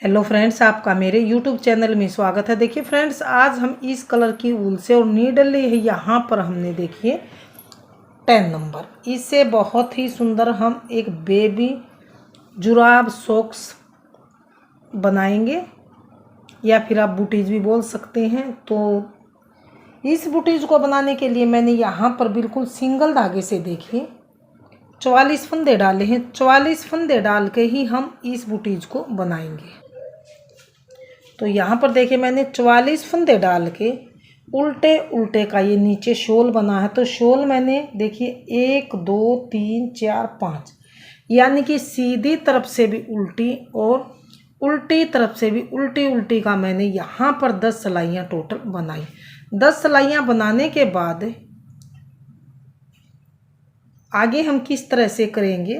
Hello friends, आपका मेरे YouTube channel में स्वागत है। देखिए फ्रेंड्स, आज हम इस कलर की वूल से और नीडल है यहाँ पर हमने देखिए 10 नंबर, इससे बहुत ही सुंदर हम एक बेबी जुराब सॉक्स बनाएंगे या फिर आप बूटीज भी बोल सकते हैं। तो इस बूटीज को बनाने के लिए मैंने यहाँ पर बिल्कुल सिंगल धागे से देखिए 44 फंदे डाले हैं। 44 फंदे डाल के ही हम इस बूटीज को बनाएंगे। तो यहाँ पर देखिए मैंने 44 फंदे डाल के उल्टे उल्टे का ये नीचे शोल बना है। तो शोल मैंने देखिए 1 2 3 4 5 यानी कि सीधी तरफ से भी उल्टी और उल्टी तरफ से भी उल्टी उल्टी का मैंने यहाँ पर 10 सिलाइयाँ टोटल बनाई। 10 सिलाइयाँ बनाने के बाद आगे हम किस तरह से करेंगे,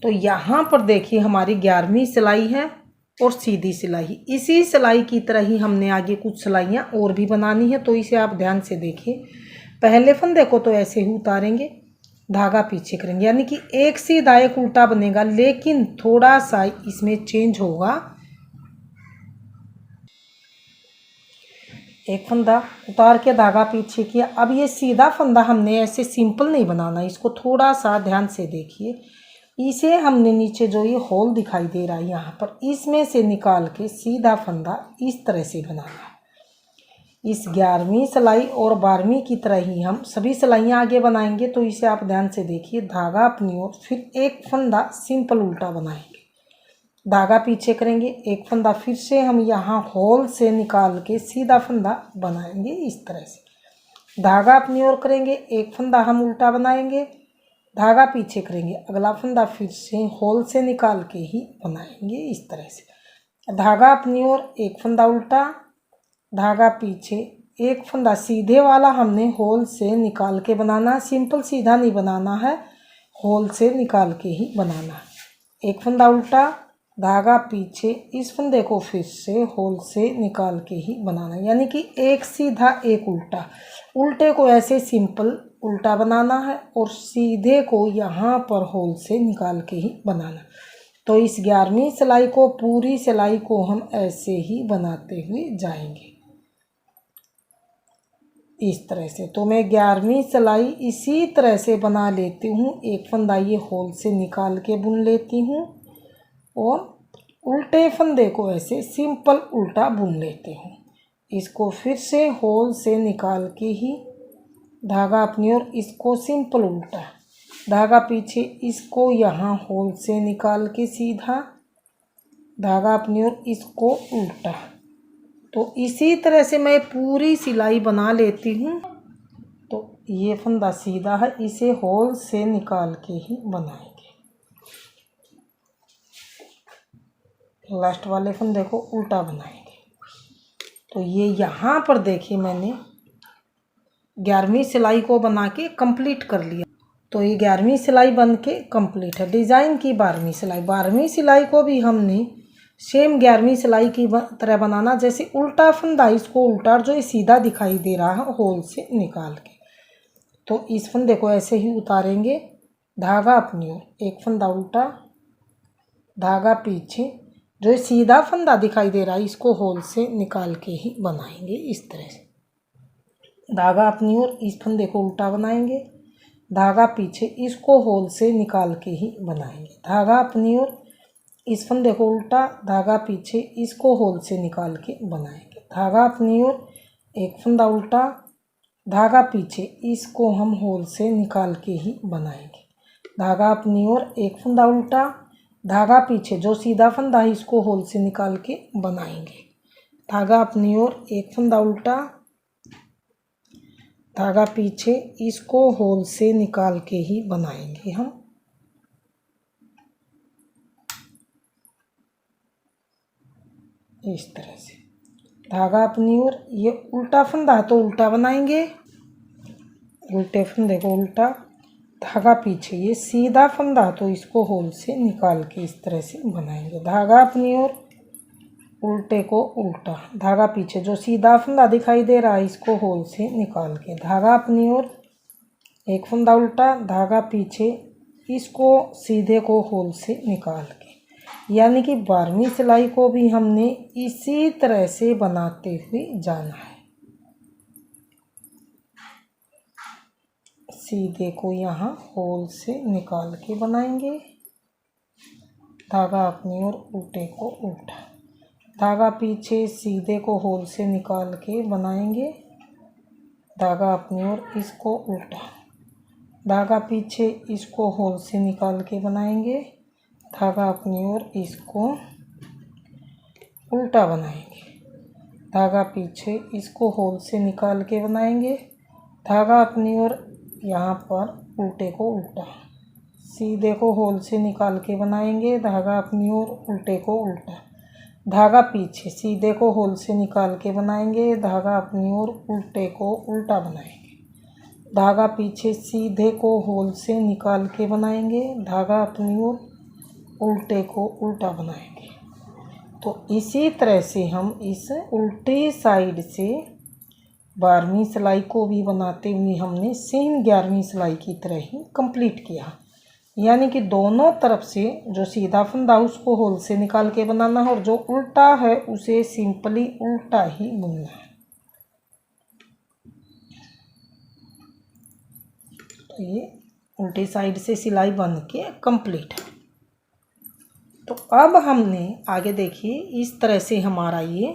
तो यहाँ पर देखिए हमारी 11वीं सिलाई है और सीधी सिलाई। इसी सिलाई की तरह ही हमने आगे कुछ सिलाइयाँ और भी बनानी है, तो इसे आप ध्यान से देखिए। पहले फंदे को तो ऐसे ही उतारेंगे, धागा पीछे करेंगे, यानी कि एक सीधा एक उल्टा बनेगा, लेकिन थोड़ा सा इसमें चेंज होगा। एक फंदा उतार के धागा पीछे किया। अब ये सीधा फंदा हमने ऐसे सिंपल नहीं बनाना, इसको थोड़ा सा ध्यान से देखिए। इसे हमने नीचे जो ये होल दिखाई दे रहा है यहाँ पर, इसमें से निकाल के सीधा फंदा इस तरह से बनाना है। इस 11वीं सिलाई और 12वीं की तरह ही हम सभी सिलाइयाँ आगे बनाएंगे। तो इसे आप ध्यान से देखिए। धागा अपनी ओर, फिर एक फंदा सिंपल उल्टा बनाएंगे, धागा पीछे करेंगे, एक फंदा फिर से हम यहाँ होल से निकाल के सीधा फंदा बनाएंगे इस तरह से। धागा अपनी ओर करेंगे, एक फंदा हम उल्टा बनाएंगे, धागा पीछे करेंगे, अगला फंदा फिर से होल से निकाल के ही बनाएंगे इस तरह से। धागा अपनी ओर, एक फंदा उल्टा, धागा पीछे, एक फंदा सीधे वाला हमने होल से निकाल के बनाना। सिंपल सीधा नहीं बनाना है, होल से निकाल के ही बनाना है। एक फंदा उल्टा, धागा पीछे, इस फंदे को फिर से होल से निकाल के ही बनाना, यानी कि एक सीधा एक उल्टा। उल्टे को ऐसे सिंपल उल्टा बनाना है और सीधे को यहाँ पर होल से निकाल के ही बनाना। तो इस 11वीं सिलाई को, पूरी सिलाई को हम ऐसे ही बनाते हुए जाएंगे इस तरह से। तो मैं 11वीं सिलाई इसी तरह से बना लेती हूँ। एक फंदा ये होल से निकाल के बुन लेती हूँ और उल्टे फंदे को ऐसे सिंपल उल्टा बुन लेती हूँ। इसको फिर से होल से निकाल के ही धागा अपनी ओर, इसको सिंपल उल्टा, धागा पीछे, इसको यहाँ होल से निकाल के सीधा, धागा अपनी ओर, इसको उल्टा। तो इसी तरह से मैं पूरी सिलाई बना लेती हूँ। तो ये फंदा सीधा है, इसे होल से निकाल के ही बनाएंगे। लास्ट वाले फंदे को उल्टा बनाएंगे। तो ये यहाँ पर देखिए मैंने 11वीं सिलाई को बना के कंप्लीट कर लिया। तो ये 11वीं सिलाई बन के कंप्लीट है। डिज़ाइन की 12वीं सिलाई, 12वीं सिलाई को भी हमने सेम 11वीं सिलाई की तरह बनाना। जैसे उल्टा फंदा, इसको उल्टा, जो ये सीधा दिखाई दे रहा है होल से निकाल के, तो इस फंदे को ऐसे ही उतारेंगे, धागा अपनी ओर, एक फंदा उल्टा, धागा पीछे, जो सीधा फंदा दिखाई दे रहा है इसको होल से निकाल के ही बनाएंगे इस तरह से। धागा अपनी ओर, इस फंदे को उल्टा बनाएंगे, धागा पीछे, इसको होल से निकाल के ही बनाएंगे। धागा अपनी ओर, इस फंदे को उल्टा, धागा पीछे, इसको होल से निकाल के बनाएंगे। धागा अपनी ओर, एक फंदा उल्टा, धागा पीछे, इसको हम होल से निकाल के ही बनाएंगे। धागा अपनी ओर, एक फंदा उल्टा, धागा पीछे, जो सीधा फंदा है इसको होल से निकाल के बनाएंगे। धागा अपनी ओर, एक फंदा उल्टा, धागा पीछे, इसको होल से निकाल के ही बनाएंगे हम इस तरह से। धागा अपनी ओर, ये उल्टा फंदा तो उल्टा बनाएंगे, उल्टे फंदे को उल्टा, धागा पीछे, ये सीधा फंदा तो इसको होल से निकाल के इस तरह से बनाएंगे। धागा अपनी ओर, उल्टे को उल्टा, धागा पीछे, जो सीधा फंदा दिखाई दे रहा है इसको होल से निकाल के, धागा अपनी ओर, एक फंदा उल्टा, धागा पीछे, इसको सीधे को होल से निकाल के, यानी कि 12वीं सिलाई को भी हमने इसी तरह से बनाते हुए जाना है। सीधे को यहाँ होल से निकाल के बनाएंगे, धागा अपनी ओर, उल्टे को उल्टा, धागा पीछे, सीधे को होल से निकाल के बनाएंगे, धागा अपनी ओर, इसको उल्टा, धागा पीछे, इसको होल से निकाल के बनाएंगे, धागा अपनी ओर, इसको उल्टा बनाएंगे, धागा पीछे, इसको होल से निकाल के बनाएंगे, धागा अपनी ओर, यहाँ पर उल्टे को उल्टा, सीधे को होल से निकाल के बनाएंगे, धागा अपनी ओर, उल्टे को उल्टा, धागा पीछे, सीधे को होल से निकाल के बनाएंगे, धागा अपनी ओर, उल्टे को उल्टा बनाएंगे, धागा पीछे, सीधे को होल से निकाल के बनाएंगे, धागा अपनी ओर, उल्टे को उल्टा बनाएंगे। तो इसी तरह से हम इस उल्टे साइड से 12वीं सिलाई को भी बनाते हुए हमने सेम 11वीं सिलाई की तरह ही कंप्लीट किया। यानी कि दोनों तरफ से जो सीधा फंदा उसको होल से निकाल के बनाना है और जो उल्टा है उसे सिंपली उल्टा ही बुनना है। तो ये उल्टी साइड से सिलाई बन के कंप्लीट है। तो अब हमने आगे देखिए इस तरह से हमारा ये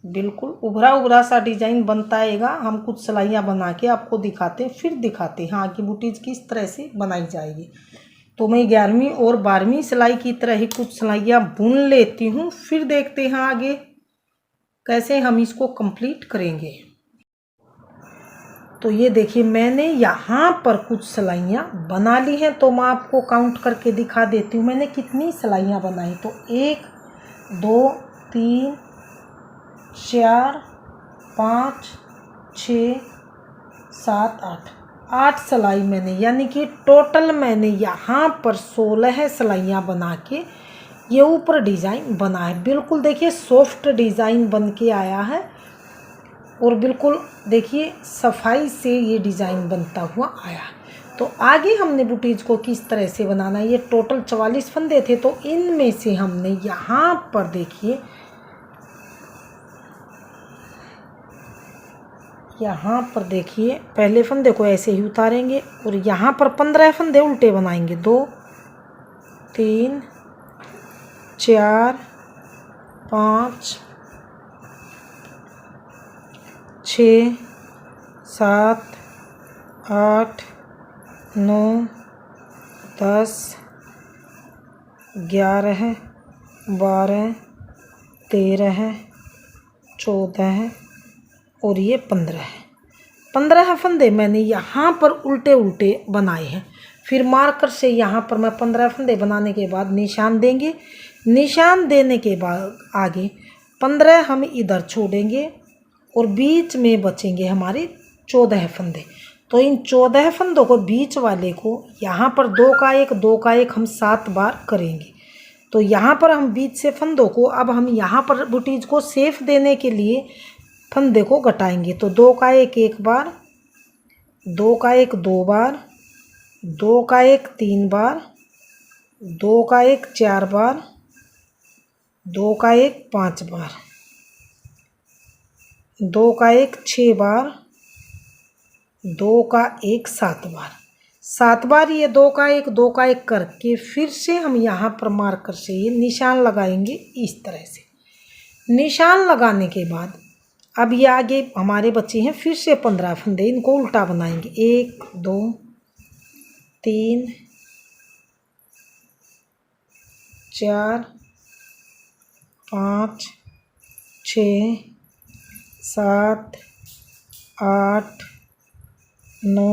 बिल्कुल उभरा उभरा सा डिजाइन बनता आएगा। हम कुछ सिलाइयाँ बना के आपको दिखाते फिर दिखाते हैं आगे बूटीज किस तरह से बनाई जाएगी। तो मैं 11वीं और 12वीं सिलाई की तरह ही कुछ सिलाइयाँ बुन लेती हूँ, फिर देखते हैं आगे कैसे हम इसको कंप्लीट करेंगे। तो ये देखिए मैंने यहाँ पर कुछ सिलाइयाँ बना ली हैं, तो मैं आपको काउंट करके दिखा देती हूँ मैंने कितनी सिलाइयाँ बनाई। तो 1 2 3 4 5 6 7 8 सिलाई मैंने, यानी कि टोटल मैंने यहाँ पर 16 सिलाइयाँ बना के ये ऊपर डिज़ाइन बना है। बिल्कुल देखिए सॉफ्ट डिज़ाइन बन के आया है और बिल्कुल देखिए सफाई से ये डिज़ाइन बनता हुआ आया। तो आगे हमने बूटीज को किस तरह से बनाना है, ये टोटल 44 फंदे थे, तो इनमें से हमने यहाँ पर देखिए पहले फंदे को ऐसे ही उतारेंगे और यहाँ पर 15 फंदे उल्टे बनाएंगे। 2 3 4 5 6 7 8 9 10 11 12 13 14 और ये 15 फंदे मैंने यहाँ पर उल्टे उल्टे बनाए हैं। फिर मार्कर से यहाँ पर मैं 15 फंदे बनाने के बाद निशान देंगे। निशान देने के बाद आगे 15 हम इधर छोड़ेंगे और बीच में बचेंगे हमारे 14 फंदे। तो इन 14 फंदों को बीच वाले को यहाँ पर 2 का 1 हम 7 बार करेंगे। तो यहाँ पर हम बीच से फंदों को अब हम यहाँ पर बूटीज को सेफ देने के लिए फंदे को घटाएंगे। तो 2 का 1 बार, 2 का 1 2 बार, 2 का 1 3 बार, 2 का 1 4 बार, 2 का 1 5 बार, 2 का 1 6 बार, 2 का 1 7 बार। 7 बार ये 2 का 1 करके फिर से हम यहाँ पर मार्कर से ये निशान लगाएंगे इस तरह से। निशान लगाने के बाद अब ये आगे हमारे बच्चे हैं फिर से 15 फंदे, इनको उल्टा बनाएंगे। 1 2 3 4 5 6 7 8 9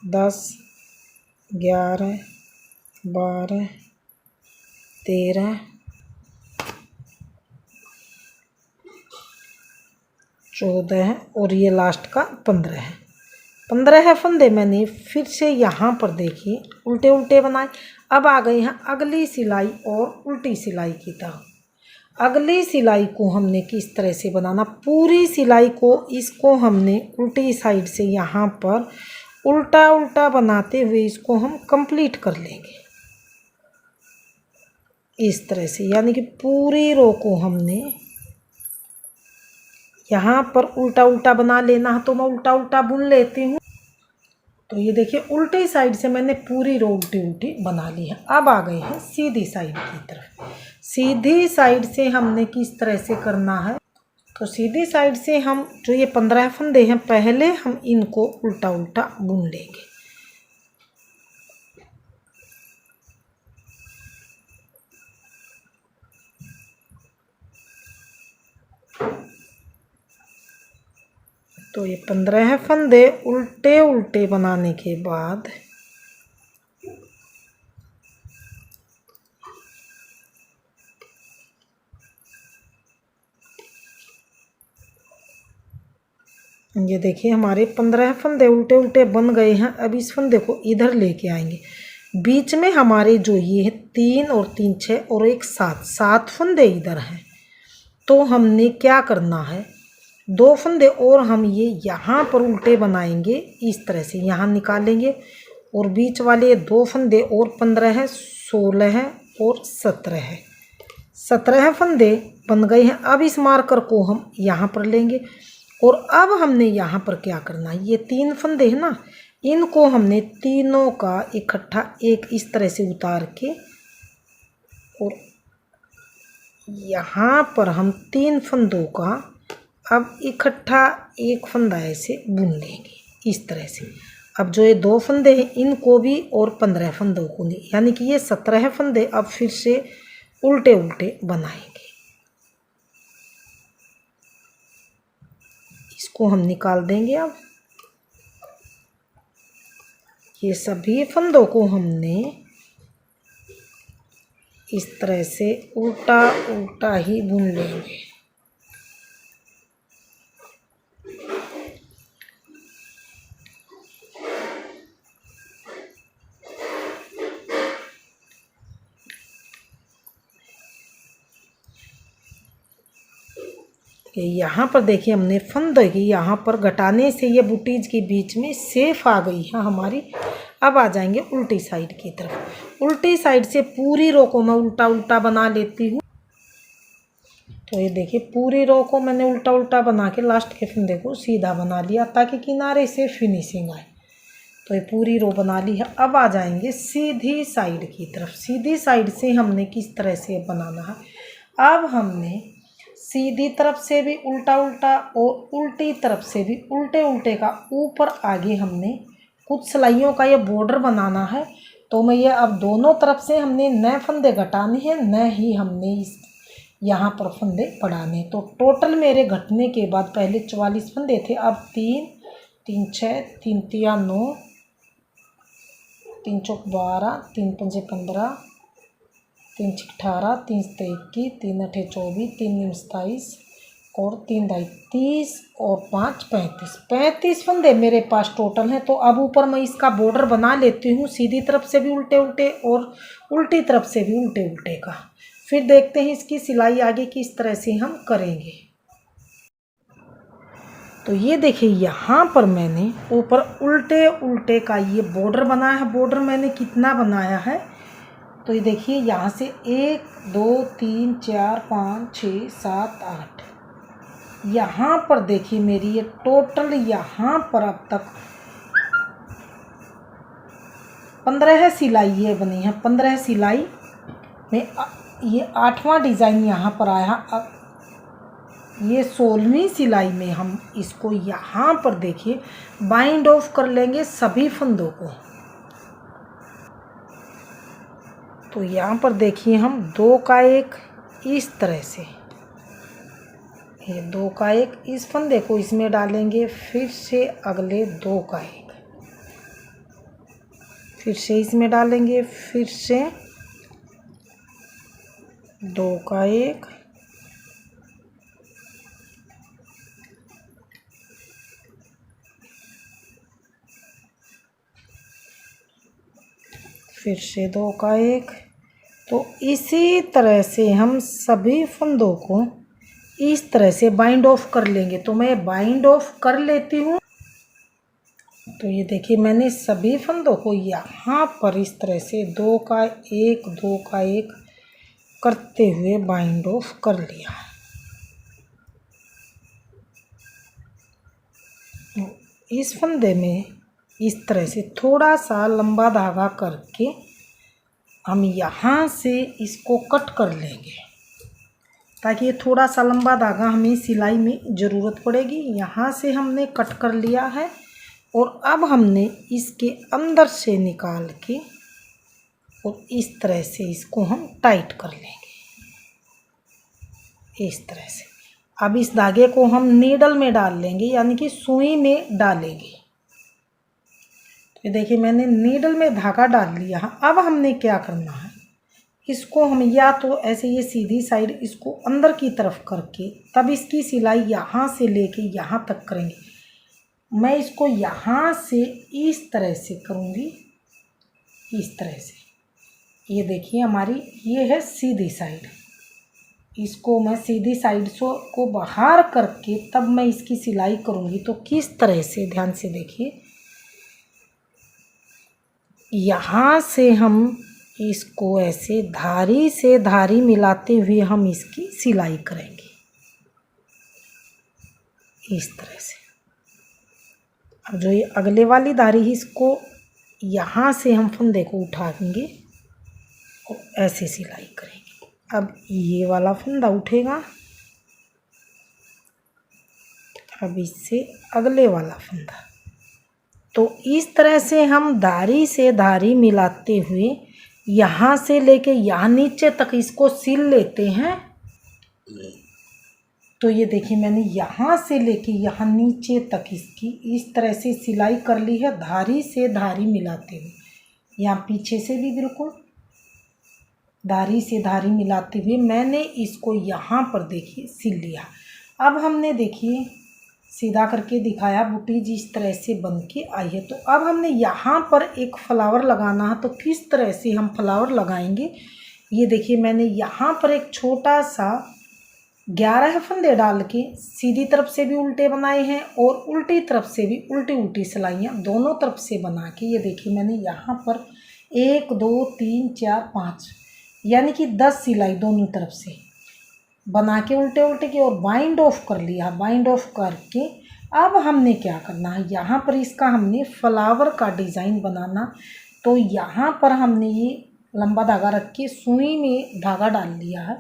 10 11 12 13 14 और ये लास्ट का 15 है। 15 फंदे मैंने फिर से यहाँ पर देखिए उल्टे उल्टे बनाए। अब आ गए हैं अगली सिलाई और उल्टी सिलाई की तरफ। अगली सिलाई को हमने किस तरह से बनाना, पूरी सिलाई को इसको हमने उल्टी साइड से यहाँ पर उल्टा उल्टा बनाते हुए इसको हम कंप्लीट कर लेंगे। इस तरह से, यानी कि पूरी रो को हमने यहाँ पर उल्टा उल्टा बना लेना है। तो मैं उल्टा उल्टा बुन लेती हूँ। तो ये देखिए उल्टी साइड से मैंने पूरी रो उल्टी उल्टी बना ली है। अब आ गए हैं सीधी साइड की तरफ। सीधी साइड से हमने किस तरह से करना है, तो सीधी साइड से हम जो ये 15 फंदे हैं पहले हम इनको उल्टा उल्टा बुन लेंगे। तो ये 15 फंदे उल्टे उल्टे बनाने के बाद ये देखिए हमारे 15 फंदे उल्टे उल्टे बन गए हैं। अब इस फंदे को इधर लेके आएंगे। बीच में हमारे जो ये 3 और 3 6 और एक 7 फंदे इधर हैं। तो हमने क्या करना है, 2 फंदे और हम ये यहाँ पर उल्टे बनाएंगे। इस तरह से यहाँ निकालेंगे और बीच वाले 2 फंदे और 15 है, 16 है और 17 है। 17 फंदे बन गए हैं। अब इस मार्कर को हम यहाँ पर लेंगे और अब हमने यहाँ पर क्या करना है, ये 3 फंदे हैं ना, इनको हमने तीनों का इकट्ठा एक इस तरह से उतार के और यहाँ पर हम 3 फंदों का अब इकट्ठा एक फंदा ऐसे बुन लेंगे इस तरह से। अब जो ये 2 फंदे हैं इनको भी और 15 फंदों को नहीं, यानी कि ये 17 फंदे अब फिर से उल्टे उल्टे बनाएंगे। इसको हम निकाल देंगे। अब ये सभी फंदों को हमने इस तरह से उल्टा उल्टा ही बुन लेंगे। यहाँ पर देखिए हमने फंदे की यहाँ पर घटाने से ये बूटीज के बीच में सेफ आ गई है हमारी। अब आ जाएंगे उल्टी साइड की तरफ। उल्टी साइड से पूरी रो को मैं उल्टा उल्टा बना लेती हूँ। तो ये देखिए पूरी रो को मैंने उल्टा उल्टा बना के लास्ट के फंदे को सीधा बना लिया ताकि किनारे से फिनिशिंग आए। तो ये पूरी रो बना ली है। अब आ जाएंगे सीधी साइड की तरफ। सीधी साइड से हमने किस तरह से बनाना है, अब हमने सीधी तरफ से भी उल्टा उल्टा और उल्टी तरफ से भी उल्टे उल्टे का ऊपर आगे हमने कुछ सिलाइयों का ये बॉर्डर बनाना है। तो मैं ये अब दोनों तरफ से हमने नए फंदे घटाने हैं, न ही हमने इस यहाँ पर फंदे बढ़ाने। तो टोटल मेरे घटने के बाद पहले 44 फंदे थे, अब 3 3 6 3 3 9 3 चौक 12 3 पंजे 15 3 6 18 3 7 21 3 8 24 3 9 27 और 3 ढाई 30 और 5 35 फंदे मेरे पास टोटल हैं। तो अब ऊपर मैं इसका बॉर्डर बना लेती हूँ, सीधी तरफ से भी उल्टे उल्टे और उल्टी तरफ से भी उल्टे उल्टे का। फिर देखते हैं इसकी सिलाई आगे किस तरह से हम करेंगे। तो ये देखिए यहाँ पर मैंने ऊपर उल्टे उल्टे का ये बॉर्डर बनाया है। बॉर्डर मैंने कितना बनाया है, तो ये देखिए यहाँ से 1 2 3 4 5 6 7 8, यहाँ पर देखिए मेरी ये टोटल यहाँ पर अब तक 15 सिलाई ये बनी है। 15 सिलाई में ये 8वां डिज़ाइन यहाँ पर आया। अब ये 16वीं सिलाई में हम इसको यहाँ पर देखिए बाइंड ऑफ कर लेंगे सभी फंदों को। तो यहाँ पर देखिए हम 2 का 1 इस तरह से, ये 2 का 1 इस फंदे को इसमें डालेंगे, फिर से अगले 2 का 1 फिर से इसमें डालेंगे, फिर से 2 का 1 फिर से 2 का 1। तो इसी तरह से हम सभी फंदों को इस तरह से बाइंड ऑफ कर लेंगे। तो मैं बाइंड ऑफ कर लेती हूँ। तो ये देखिए मैंने सभी फंदों को यहाँ पर इस तरह से 2 का 1 2 का 1 करते हुए बाइंड ऑफ कर लिया। इस फंदे में इस तरह से थोड़ा सा लंबा धागा करके हम यहाँ से इसको कट कर लेंगे, ताकि ये थोड़ा सा लंबा धागा हमें सिलाई में ज़रूरत पड़ेगी। यहाँ से हमने कट कर लिया है और अब हमने इसके अंदर से निकाल के और इस तरह से इसको हम टाइट कर लेंगे, इस तरह से। अब इस धागे को हम नीडल में डाल लेंगे, यानी कि सुई में डालेंगे। तो देखिए मैंने नीडल में धागा डाल लिया। अब हमने क्या करना है, इसको हम या तो ऐसे ये सीधी साइड इसको अंदर की तरफ करके तब इसकी सिलाई यहाँ से लेके यहाँ तक करेंगे। मैं इसको यहाँ से इस तरह से करूँगी, इस तरह से। ये देखिए हमारी ये है सीधी साइड, इसको मैं सीधी साइड को बाहर करके तब मैं इसकी सिलाई करूँगी। तो किस तरह से, ध्यान से देखिए, यहाँ से हम इसको ऐसे धारी से धारी मिलाते हुए हम इसकी सिलाई करेंगे, इस तरह से। अब जो ये अगले वाली धारी है इसको यहाँ से हम फंदे को उठाएंगे और ऐसे सिलाई करेंगे। अब ये वाला फंदा उठेगा, अब इससे अगले वाला फंदा। तो इस तरह से हम धारी से धारी मिलाते हुए यहाँ से लेके यहाँ नीचे तक इसको सिल लेते हैं। तो ये देखिए मैंने यहाँ से लेके यहाँ नीचे तक इसकी इस तरह से सिलाई कर ली है, धारी से धारी मिलाते हुए। यहाँ पीछे से भी बिल्कुल धारी से धारी मिलाते हुए मैंने इसको यहाँ पर देखिए सिल लिया। अब हमने देखिए सीधा करके दिखाया, बूटी जिस तरह से बन के आई है। तो अब हमने यहाँ पर एक फ्लावर लगाना है। तो किस तरह से हम फ्लावर लगाएंगे, ये देखिए मैंने यहाँ पर एक छोटा सा 11 फंदे डाल के सीधी तरफ से भी उल्टे बनाए हैं और उल्टी तरफ से भी उल्टी उल्टी सिलाइयाँ दोनों तरफ से बना के, ये देखिए मैंने यहाँ पर 1 2 3 4 5 यानी कि 10 सिलाई दोनों तरफ से बना के उल्टे उल्टे की और बाइंड ऑफ कर लिया। बाइंड ऑफ करके अब हमने क्या करना है, यहाँ पर इसका हमने फ्लावर का डिज़ाइन बनाना। तो यहाँ पर हमने ये लंबा धागा रख के सुई में धागा डाल लिया है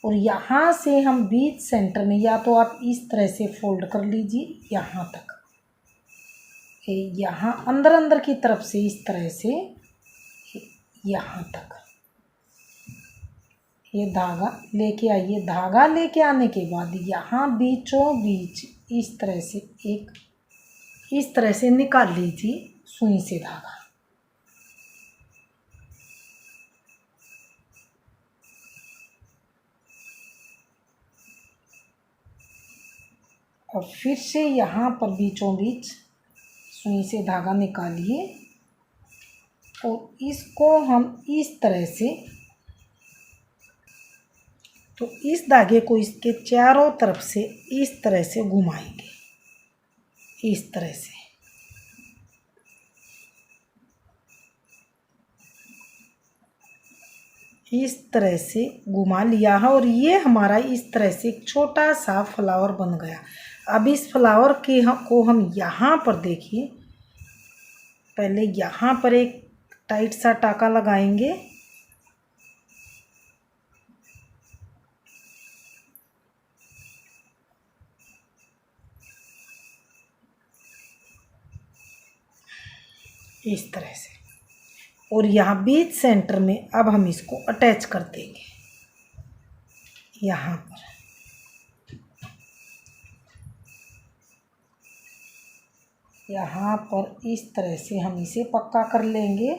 और यहाँ से हम बीच सेंटर में, या तो आप इस तरह से फोल्ड कर लीजिए यहाँ तक, यहाँ अंदर अंदर की तरफ से इस तरह से यहाँ तक ये धागा लेके आइए। धागा लेके आने के बाद यहाँ बीचों बीच इस तरह से इस तरह से निकाल लीजिए सुई से धागा। और फिर से यहाँ पर बीचों बीच सुई से धागा निकालिए और इसको हम इस तरह से, तो इस धागे को इसके चारों तरफ से इस तरह से घुमाएंगे, इस तरह से। इस तरह से घुमा लिया है और ये हमारा इस तरह से एक छोटा सा फ्लावर बन गया। अब इस फ्लावर को हम यहाँ पर देखिए, पहले यहाँ पर एक टाइट सा टाका लगाएंगे, इस तरह से, और यहाँ बीच सेंटर में अब हम इसको अटैच कर देंगे यहाँ पर। यहाँ पर इस तरह से हम इसे पक्का कर लेंगे।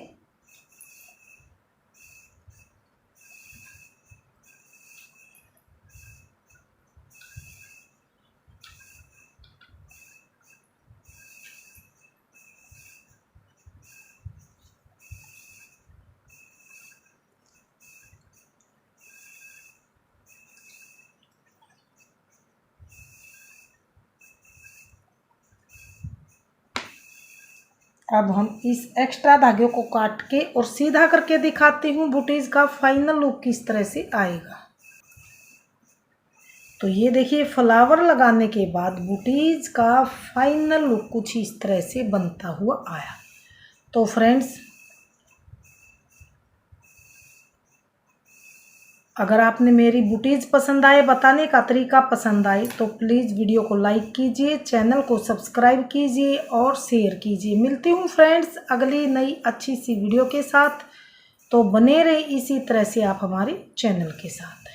अब हम इस एक्स्ट्रा धागे को काट के और सीधा करके दिखाती हूँ बूटीज का फाइनल लुक किस तरह से आएगा। तो ये देखिए फ्लावर लगाने के बाद बूटीज का फाइनल लुक कुछ इस तरह से बनता हुआ आया। तो फ्रेंड्स, अगर आपने मेरी बूटीज पसंद आए, बताने का तरीका पसंद आए, तो प्लीज़ वीडियो को लाइक कीजिए, चैनल को सब्सक्राइब कीजिए और शेयर कीजिए। मिलती हूँ फ्रेंड्स अगली नई अच्छी सी वीडियो के साथ। तो बने रहे इसी तरह से आप हमारे चैनल के साथ।